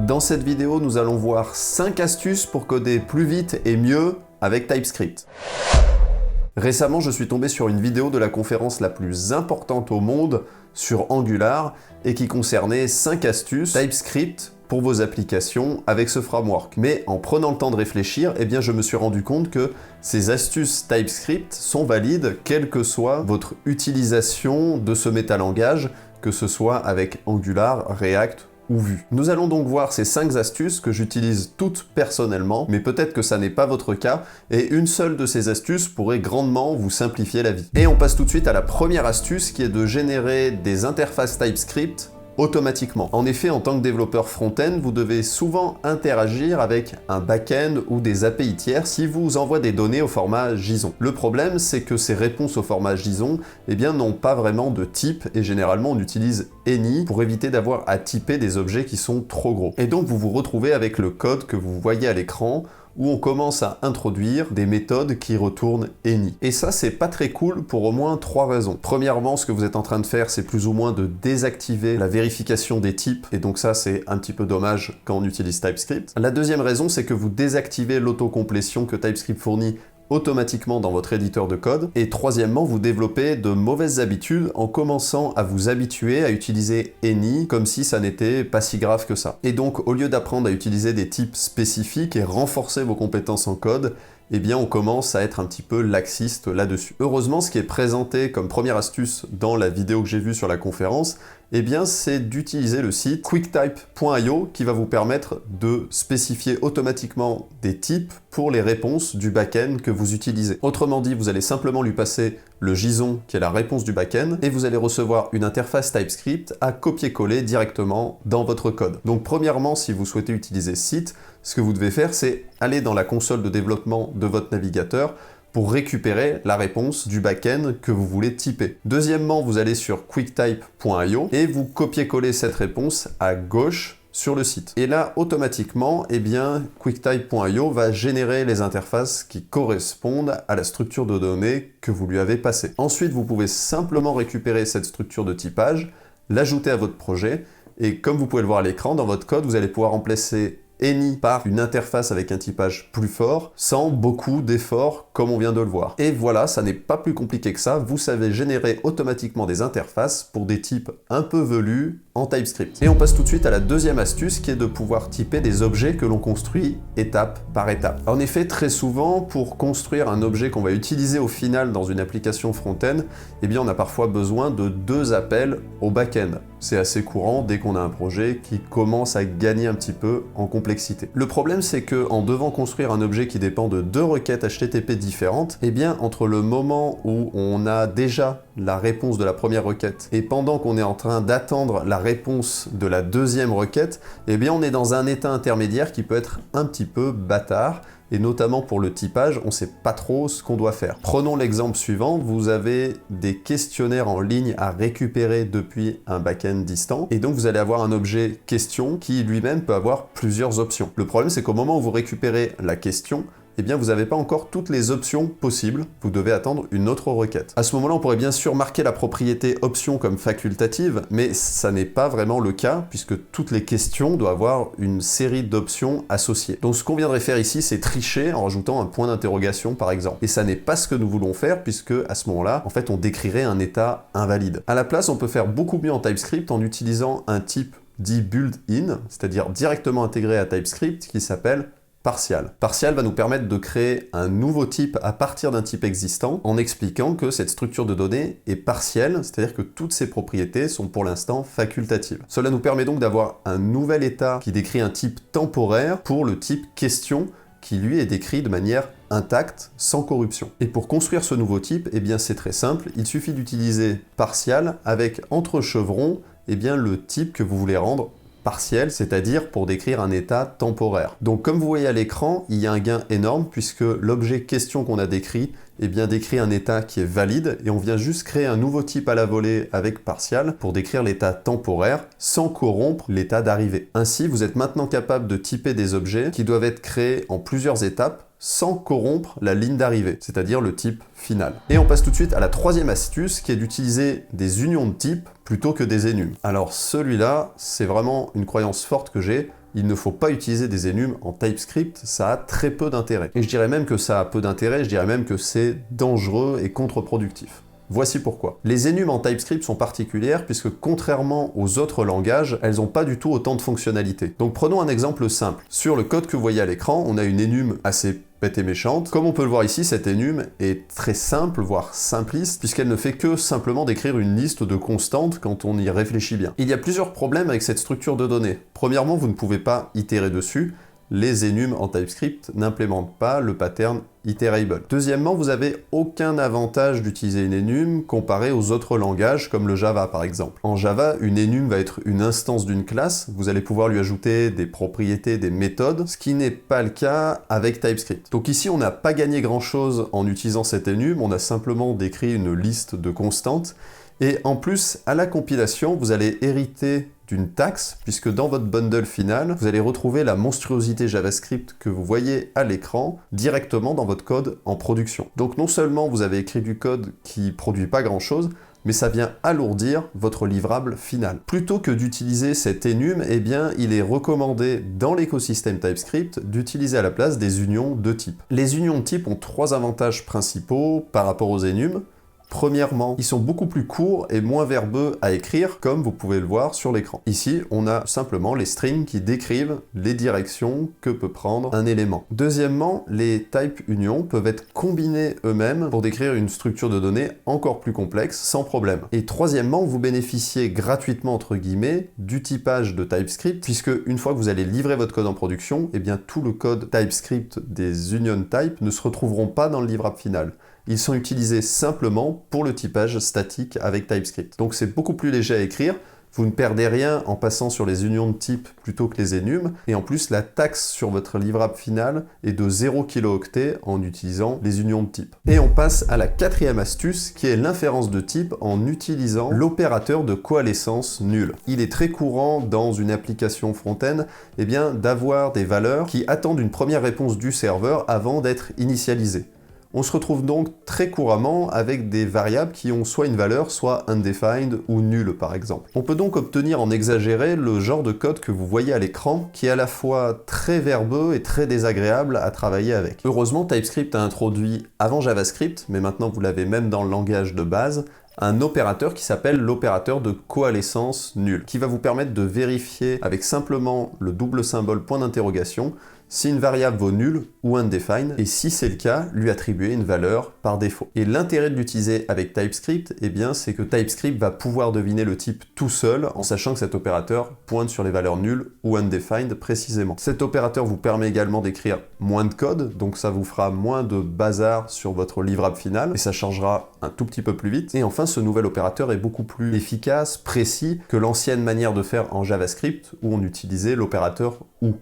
Dans cette vidéo, nous allons voir 5 astuces pour coder plus vite et mieux avec TypeScript. Récemment, je suis tombé sur une vidéo de la conférence la plus importante au monde sur Angular et qui concernait 5 astuces TypeScript pour vos applications avec ce framework. Mais en prenant le temps de réfléchir, je me suis rendu compte que ces astuces TypeScript sont valides quelle que soit votre utilisation de ce métalangage, que ce soit avec Angular, React ou Vue. Nous allons donc voir ces 5 astuces que j'utilise toutes personnellement, mais peut-être que ça n'est pas votre cas, et une seule de ces astuces pourrait grandement vous simplifier la vie. Et on passe tout de suite à la première astuce qui est de générer des interfaces TypeScript automatiquement. En effet, en tant que développeur front-end, vous devez souvent interagir avec un back-end ou des API tiers si vous envoie des données au format JSON. Le problème, c'est que ces réponses au format JSON n'ont pas vraiment de type et généralement on utilise any pour éviter d'avoir à typer des objets qui sont trop gros. Et donc vous vous retrouvez avec le code que vous voyez à l'écran où on commence à introduire des méthodes qui retournent any. Et ça, c'est pas très cool pour au moins 3 raisons. Premièrement, ce que vous êtes en train de faire, c'est plus ou moins de désactiver la vérification des types, et donc ça, c'est un petit peu dommage quand on utilise TypeScript. La deuxième raison, c'est que vous désactivez l'autocomplétion que TypeScript fournit automatiquement dans votre éditeur de code. Et troisièmement, vous développez de mauvaises habitudes en commençant à vous habituer à utiliser any comme si ça n'était pas si grave que ça. Et donc, au lieu d'apprendre à utiliser des types spécifiques et renforcer vos compétences en code, on commence à être un petit peu laxiste là-dessus. Heureusement, ce qui est présenté comme première astuce dans la vidéo que j'ai vue sur la conférence, c'est d'utiliser le site quicktype.io qui va vous permettre de spécifier automatiquement des types pour les réponses du back-end que vous utilisez. Autrement dit, vous allez simplement lui passer le JSON qui est la réponse du back-end et vous allez recevoir une interface TypeScript à copier-coller directement dans votre code. Donc premièrement, si vous souhaitez utiliser ce site, ce que vous devez faire, c'est aller dans la console de développement de votre navigateur pour récupérer la réponse du back-end que vous voulez typer. Deuxièmement, vous allez sur quicktype.io et vous copiez-collez cette réponse à gauche sur le site. Et là, automatiquement, quicktype.io va générer les interfaces qui correspondent à la structure de données que vous lui avez passée. Ensuite, vous pouvez simplement récupérer cette structure de typage, l'ajouter à votre projet, et comme vous pouvez le voir à l'écran, dans votre code, vous allez pouvoir remplacer any par une interface avec un typage plus fort, sans beaucoup d'efforts comme on vient de le voir. Et voilà, ça n'est pas plus compliqué que ça, vous savez générer automatiquement des interfaces pour des types un peu velus en TypeScript. Et on passe tout de suite à la deuxième astuce qui est de pouvoir typer des objets que l'on construit étape par étape. En effet, très souvent, pour construire un objet qu'on va utiliser au final dans une application front-end, on a parfois besoin de 2 appels au back-end. C'est assez courant dès qu'on a un projet qui commence à gagner un petit peu en complexité. Le problème, c'est que en devant construire un objet qui dépend de 2 requêtes HTTP différentes, entre le moment où on a déjà la réponse de la première requête et pendant qu'on est en train d'attendre la réponse de la deuxième requête, on est dans un état intermédiaire qui peut être un petit peu bâtard. Et notamment pour le typage, on ne sait pas trop ce qu'on doit faire. Prenons l'exemple suivant, vous avez des questionnaires en ligne à récupérer depuis un back-end distant, et donc vous allez avoir un objet question qui lui-même peut avoir plusieurs options. Le problème, c'est qu'au moment où vous récupérez la question, vous n'avez pas encore toutes les options possibles, vous devez attendre une autre requête. À ce moment-là, on pourrait bien sûr marquer la propriété option comme facultative, mais ça n'est pas vraiment le cas, puisque toutes les questions doivent avoir une série d'options associées. Donc ce qu'on viendrait faire ici, c'est tricher en rajoutant un point d'interrogation par exemple. Et ça n'est pas ce que nous voulons faire, puisque à ce moment-là, on décrirait un état invalide. À la place, on peut faire beaucoup mieux en TypeScript en utilisant un type dit built-in, c'est-à-dire directement intégré à TypeScript, qui s'appelle partial. Partial va nous permettre de créer un nouveau type à partir d'un type existant en expliquant que cette structure de données est partielle, c'est-à-dire que toutes ses propriétés sont pour l'instant facultatives. Cela nous permet donc d'avoir un nouvel état qui décrit un type temporaire pour le type question qui lui est décrit de manière intacte, sans corruption. Et pour construire ce nouveau type, c'est très simple, il suffit d'utiliser partial avec entre chevrons le type que vous voulez rendre partiel, c'est-à-dire pour décrire un état temporaire. Donc comme vous voyez à l'écran, il y a un gain énorme puisque l'objet question qu'on a décrit décrit un état qui est valide et on vient juste créer un nouveau type à la volée avec partial pour décrire l'état temporaire sans corrompre l'état d'arrivée. Ainsi, vous êtes maintenant capable de typer des objets qui doivent être créés en plusieurs étapes sans corrompre la ligne d'arrivée, c'est-à-dire le type final. Et on passe tout de suite à la troisième astuce qui est d'utiliser des unions de types plutôt que des enums. Alors celui-là, c'est vraiment une croyance forte que j'ai. il ne faut pas utiliser des enums en TypeScript, ça a très peu d'intérêt. Et je dirais même que ça a peu d'intérêt, je dirais même que c'est dangereux et contre-productif. Voici pourquoi. Les enums en TypeScript sont particulières puisque contrairement aux autres langages, elles n'ont pas du tout autant de fonctionnalités. Donc prenons un exemple simple. Sur le code que vous voyez à l'écran, on a une enum assez bête et méchante. Comme on peut le voir ici, cette enum est très simple, voire simpliste, puisqu'elle ne fait que simplement décrire une liste de constantes quand on y réfléchit bien. Il y a plusieurs problèmes avec cette structure de données. Premièrement, vous ne pouvez pas itérer dessus. Les enums en TypeScript n'implémentent pas le pattern iterable. Deuxièmement, vous n'avez aucun avantage d'utiliser une enum comparé aux autres langages comme le Java par exemple. En Java, une enum va être une instance d'une classe, vous allez pouvoir lui ajouter des propriétés, des méthodes, ce qui n'est pas le cas avec TypeScript. Donc ici, on n'a pas gagné grand chose en utilisant cette enum, on a simplement décrit une liste de constantes, et en plus, à la compilation, vous allez hériter d'une taxe, puisque dans votre bundle final, vous allez retrouver la monstruosité JavaScript que vous voyez à l'écran directement dans votre code en production. Donc non seulement vous avez écrit du code qui produit pas grand-chose, mais ça vient alourdir votre livrable final. Plutôt que d'utiliser cette enum, eh bien, il est recommandé dans l'écosystème TypeScript d'utiliser à la place des unions de type. Les unions de type ont 3 avantages principaux par rapport aux enums. Premièrement, ils sont beaucoup plus courts et moins verbeux à écrire, comme vous pouvez le voir sur l'écran. Ici, on a simplement les strings qui décrivent les directions que peut prendre un élément. Deuxièmement, les type unions peuvent être combinés eux-mêmes pour décrire une structure de données encore plus complexe, sans problème. Et troisièmement, vous bénéficiez gratuitement, entre guillemets, du typage de TypeScript, puisque une fois que vous allez livrer votre code en production, eh bien tout le code TypeScript des union type ne se retrouveront pas dans le livrable final. Ils sont utilisés simplement pour le typage statique avec TypeScript. Donc c'est beaucoup plus léger à écrire, vous ne perdez rien en passant sur les unions de type plutôt que les enums, et en plus la taxe sur votre livrable final est de 0 kilooctets en utilisant les unions de type. Et on passe à la 4e astuce qui est l'inférence de type en utilisant l'opérateur de coalescence nul. Il est très courant dans une application front-end d'avoir des valeurs qui attendent une première réponse du serveur avant d'être initialisées. On se retrouve donc très couramment avec des variables qui ont soit une valeur, soit undefined ou nulle par exemple. On peut donc obtenir en exagéré le genre de code que vous voyez à l'écran, qui est à la fois très verbeux et très désagréable à travailler avec. Heureusement, TypeScript a introduit avant JavaScript, mais maintenant vous l'avez même dans le langage de base, un opérateur qui s'appelle l'opérateur de coalescence nulle, qui va vous permettre de vérifier avec simplement le double symbole point d'interrogation si une variable vaut nulle ou undefined, et si c'est le cas, lui attribuer une valeur par défaut. Et l'intérêt de l'utiliser avec TypeScript, eh bien, c'est que TypeScript va pouvoir deviner le type tout seul, en sachant que cet opérateur pointe sur les valeurs nulles ou undefined précisément. Cet opérateur vous permet également d'écrire moins de code, donc ça vous fera moins de bazar sur votre livrable final, et ça chargera un tout petit peu plus vite. Et enfin, ce nouvel opérateur est beaucoup plus efficace, précis, que l'ancienne manière de faire en JavaScript, où on utilisait l'opérateur OU.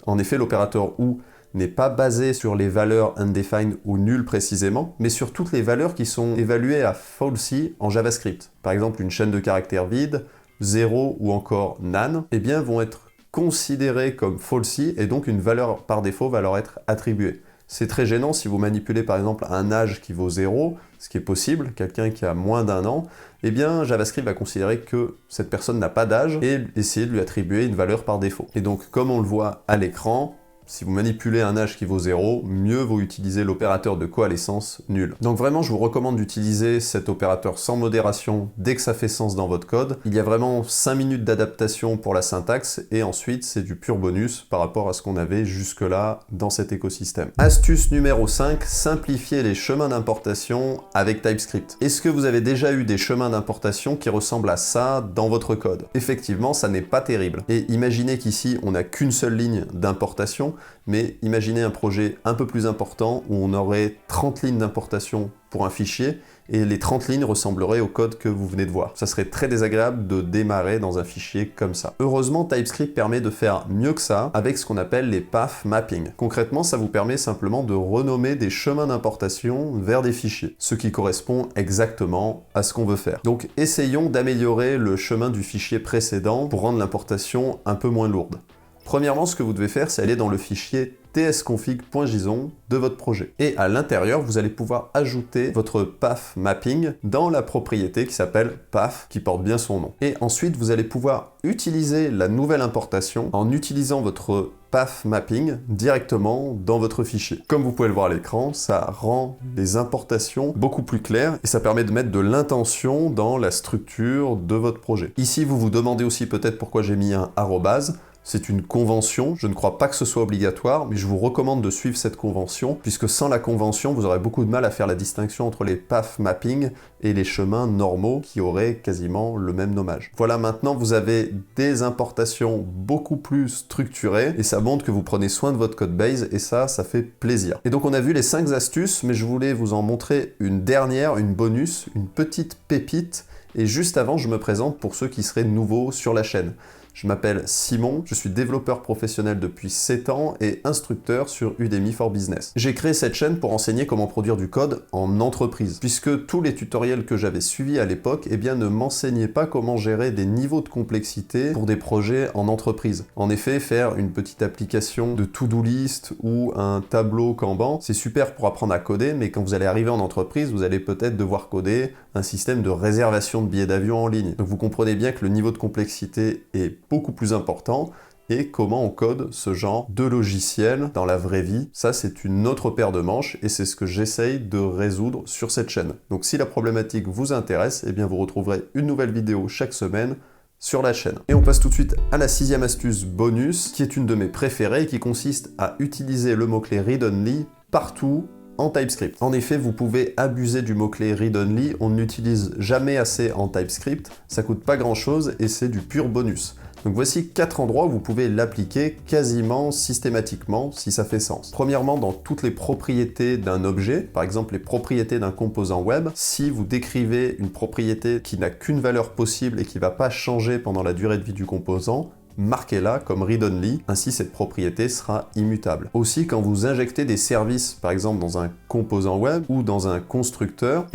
En effet, l'opérateur OU n'est pas basé sur les valeurs undefined ou nulles précisément, mais sur toutes les valeurs qui sont évaluées à falsy en JavaScript. Par exemple, une chaîne de caractères vide, 0 ou encore none, eh bien, vont être considérées comme falsy et donc une valeur par défaut va leur être attribuée. C'est très gênant si vous manipulez par exemple un âge qui vaut 0, ce qui est possible, quelqu'un qui a moins d'1 an, eh bien JavaScript va considérer que cette personne n'a pas d'âge et essayer de lui attribuer une valeur par défaut. Et donc comme on le voit à l'écran, si vous manipulez un âge qui vaut 0, mieux vaut utiliser l'opérateur de coalescence nul. Donc vraiment, je vous recommande d'utiliser cet opérateur sans modération dès que ça fait sens dans votre code. Il y a vraiment 5 minutes d'adaptation pour la syntaxe, et ensuite, c'est du pur bonus par rapport à ce qu'on avait jusque-là dans cet écosystème. Astuce numéro 5, simplifier les chemins d'importation avec TypeScript. Est-ce que vous avez déjà eu des chemins d'importation qui ressemblent à ça dans votre code? Effectivement, ça n'est pas terrible. Et imaginez qu'ici, on n'a qu'une seule ligne d'importation, mais imaginez un projet un peu plus important où on aurait 30 lignes d'importation pour un fichier et les 30 lignes ressembleraient au code que vous venez de voir. Ça serait très désagréable de démarrer dans un fichier comme ça. Heureusement, TypeScript permet de faire mieux que ça avec ce qu'on appelle les path mapping. Concrètement, ça vous permet simplement de renommer des chemins d'importation vers des fichiers, ce qui correspond exactement à ce qu'on veut faire. Donc essayons d'améliorer le chemin du fichier précédent pour rendre l'importation un peu moins lourde. Premièrement, ce que vous devez faire, c'est aller dans le fichier tsconfig.json de votre projet. Et à l'intérieur, vous allez pouvoir ajouter votre path mapping dans la propriété qui s'appelle path, qui porte bien son nom. Et ensuite, vous allez pouvoir utiliser la nouvelle importation en utilisant votre path mapping directement dans votre fichier. Comme vous pouvez le voir à l'écran, ça rend les importations beaucoup plus claires et ça permet de mettre de l'intention dans la structure de votre projet. Ici, vous vous demandez aussi peut-être pourquoi j'ai mis un arrobase. C'est une convention, je ne crois pas que ce soit obligatoire, mais je vous recommande de suivre cette convention, puisque sans la convention, vous aurez beaucoup de mal à faire la distinction entre les path mapping et les chemins normaux qui auraient quasiment le même nommage. Voilà, maintenant vous avez des importations beaucoup plus structurées, et ça montre que vous prenez soin de votre codebase, et ça fait plaisir. Et donc on a vu les 5 astuces, mais je voulais vous en montrer une dernière, une bonus, une petite pépite, et juste avant, je me présente pour ceux qui seraient nouveaux sur la chaîne. Je m'appelle Simon, je suis développeur professionnel depuis 7 ans et instructeur sur Udemy for Business. J'ai créé cette chaîne pour enseigner comment produire du code en entreprise, puisque tous les tutoriels que j'avais suivis à l'époque ne m'enseignaient pas comment gérer des niveaux de complexité pour des projets en entreprise. En effet, faire une petite application de to-do list ou un tableau Kanban, c'est super pour apprendre à coder, mais quand vous allez arriver en entreprise, vous allez peut-être devoir coder un système de réservation de billets d'avion en ligne. Donc vous comprenez bien que le niveau de complexité est beaucoup plus important et comment on code ce genre de logiciel dans la vraie vie. Ça, c'est une autre paire de manches et c'est ce que j'essaye de résoudre sur cette chaîne. Donc si la problématique vous intéresse, vous retrouverez une nouvelle vidéo chaque semaine sur la chaîne. Et on passe tout de suite à la 6e astuce bonus, qui est une de mes préférées et qui consiste à utiliser le mot-clé read-only partout en TypeScript. En effet, vous pouvez abuser du mot-clé read-only, on ne l'utilise jamais assez en TypeScript, ça coûte pas grand-chose et c'est du pur bonus. Donc voici 4 endroits où vous pouvez l'appliquer quasiment systématiquement si ça fait sens. Premièrement, dans toutes les propriétés d'un objet, par exemple les propriétés d'un composant web, si vous décrivez une propriété qui n'a qu'une valeur possible et qui ne va pas changer pendant la durée de vie du composant, marquez-la comme read-only, ainsi cette propriété sera immutable. Aussi, quand vous injectez des services, par exemple dans un composant web ou dans un constructeur,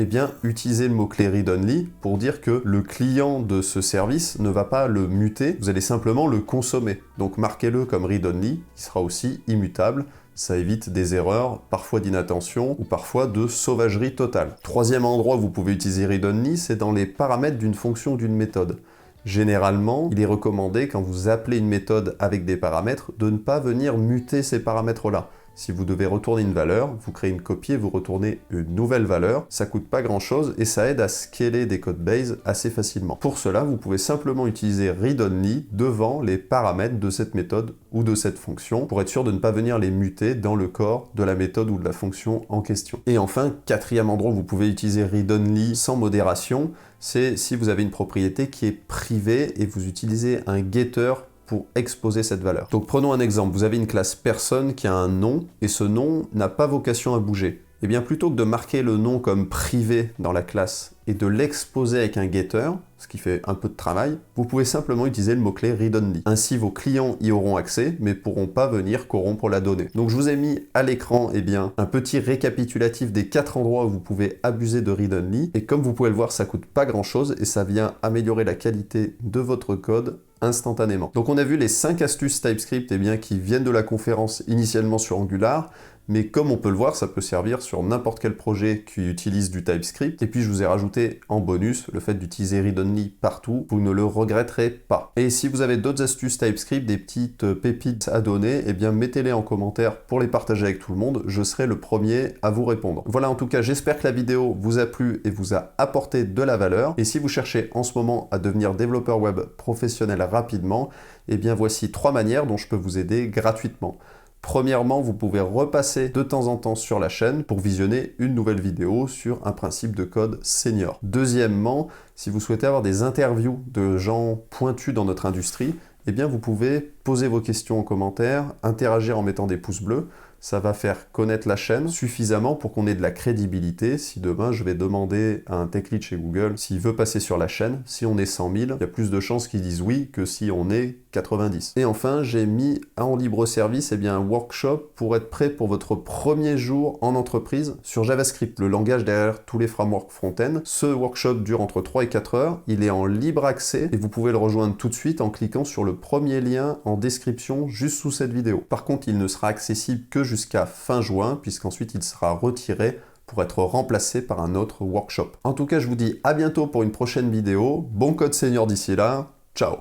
utilisez le mot-clé read-only pour dire que le client de ce service ne va pas le muter, vous allez simplement le consommer. Donc marquez-le comme read-only, qui sera aussi immutable. Ça évite des erreurs, parfois d'inattention ou parfois de sauvagerie totale. Troisième endroit où vous pouvez utiliser read-only, c'est dans les paramètres d'une fonction ou d'une méthode. Généralement, il est recommandé, quand vous appelez une méthode avec des paramètres, de ne pas venir muter ces paramètres-là. Si vous devez retourner une valeur, vous créez une copie et vous retournez une nouvelle valeur. Ça coûte pas grand-chose et ça aide à scaler des codebases assez facilement. Pour cela, vous pouvez simplement utiliser read-only devant les paramètres de cette méthode ou de cette fonction pour être sûr de ne pas venir les muter dans le corps de la méthode ou de la fonction en question. Et enfin, 4e endroit où vous pouvez utiliser read-only sans modération, c'est si vous avez une propriété qui est privée et vous utilisez un getter pour exposer cette valeur. Donc prenons un exemple, vous avez une classe personne qui a un nom et ce nom n'a pas vocation à bouger. Et bien plutôt que de marquer le nom comme privé dans la classe et de l'exposer avec un getter, ce qui fait un peu de travail, vous pouvez simplement utiliser le mot-clé read-only. Ainsi vos clients y auront accès mais pourront pas venir corrompre la donnée. Donc je vous ai mis à l'écran un petit récapitulatif des 4 endroits où vous pouvez abuser de read-only et comme vous pouvez le voir, ça coûte pas grand chose et ça vient améliorer la qualité de votre code instantanément. Donc on a vu les 5 astuces TypeScript qui viennent de la conférence initialement sur Angular, mais comme on peut le voir, ça peut servir sur n'importe quel projet qui utilise du TypeScript. Et puis je vous ai rajouté en bonus le fait d'utiliser read-only partout, vous ne le regretterez pas. Et si vous avez d'autres astuces TypeScript, des petites pépites à donner, mettez-les en commentaire pour les partager avec tout le monde, je serai le premier à vous répondre. Voilà, en tout cas, j'espère que la vidéo vous a plu et vous a apporté de la valeur. Et si vous cherchez en ce moment à devenir développeur web professionnel rapidement, voici 3 manières dont je peux vous aider gratuitement. Premièrement, vous pouvez repasser de temps en temps sur la chaîne pour visionner une nouvelle vidéo sur un principe de code senior. Deuxièmement, si vous souhaitez avoir des interviews de gens pointus dans notre industrie, vous pouvez poser vos questions en commentaire, interagir en mettant des pouces bleus. Ça va faire connaître la chaîne suffisamment pour qu'on ait de la crédibilité. Si demain je vais demander à un tech lead chez Google s'il veut passer sur la chaîne, si on est 100 000, il y a plus de chances qu'ils disent oui que si on est 90. Et enfin, j'ai mis en libre service un workshop pour être prêt pour votre premier jour en entreprise sur JavaScript, le langage derrière tous les frameworks front-end. Ce workshop dure entre 3 et 4 heures, il est en libre accès et vous pouvez le rejoindre tout de suite en cliquant sur le premier lien en description juste sous cette vidéo. Par contre, il ne sera accessible que jusqu'à fin juin, puisqu'ensuite il sera retiré pour être remplacé par un autre workshop. En tout cas, je vous dis à bientôt pour une prochaine vidéo. Bon code senior d'ici là. Ciao!